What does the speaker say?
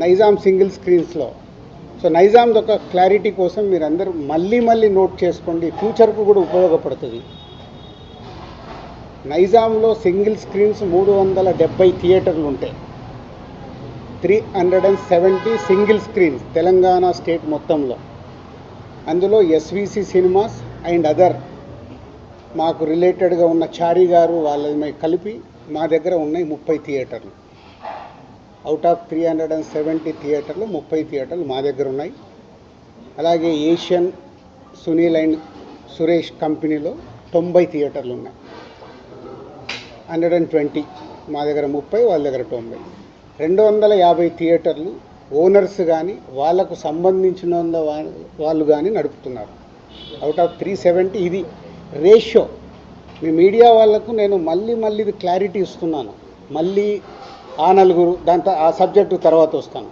Nizam single స్క్రీన్స్లో. So Nizam ఒక clarity కోసం మీరందరూ మళ్ళీ నోట్ చేసుకోండి, ఫ్యూచర్కు కూడా ఉపయోగపడుతుంది. నైజాంలో సింగిల్ స్క్రీన్స్ 370 థియేటర్లు ఉంటాయి. 370 సింగిల్ స్క్రీన్స్ తెలంగాణ స్టేట్ మొత్తంలో. అందులో ఎస్విసి సినిమాస్ అండ్ అదర్ మాకు రిలేటెడ్గా ఉన్న చారి గారు వాళ్ళని కలిపి మా దగ్గర ఉన్నాయి 30 థియేటర్లు. అవుట్ ఆఫ్ 370 థియేటర్లు 30 థియేటర్లు మా దగ్గర ఉన్నాయి. అలాగే ఏషియన్ సునీల్ అండ్ సురేష్ కంపెనీలో 90 థియేటర్లు ఉన్నాయి. 120 మా దగ్గర 30, వాళ్ళ దగ్గర 90. 250 థియేటర్లు ఓనర్స్ కానీ వాళ్ళకు సంబంధించిన వాళ్ళు కానీ నడుపుతున్నారు. అవుట్ ఆఫ్ 370 ఇది రేషియో. మీ మీడియా వాళ్ళకు నేను మళ్ళీ ఇది క్లారిటీ ఇస్తున్నాను. మళ్ళీ ఆ నలుగురు దాంతో ఆ సబ్జెక్టు తర్వాత వస్తాను.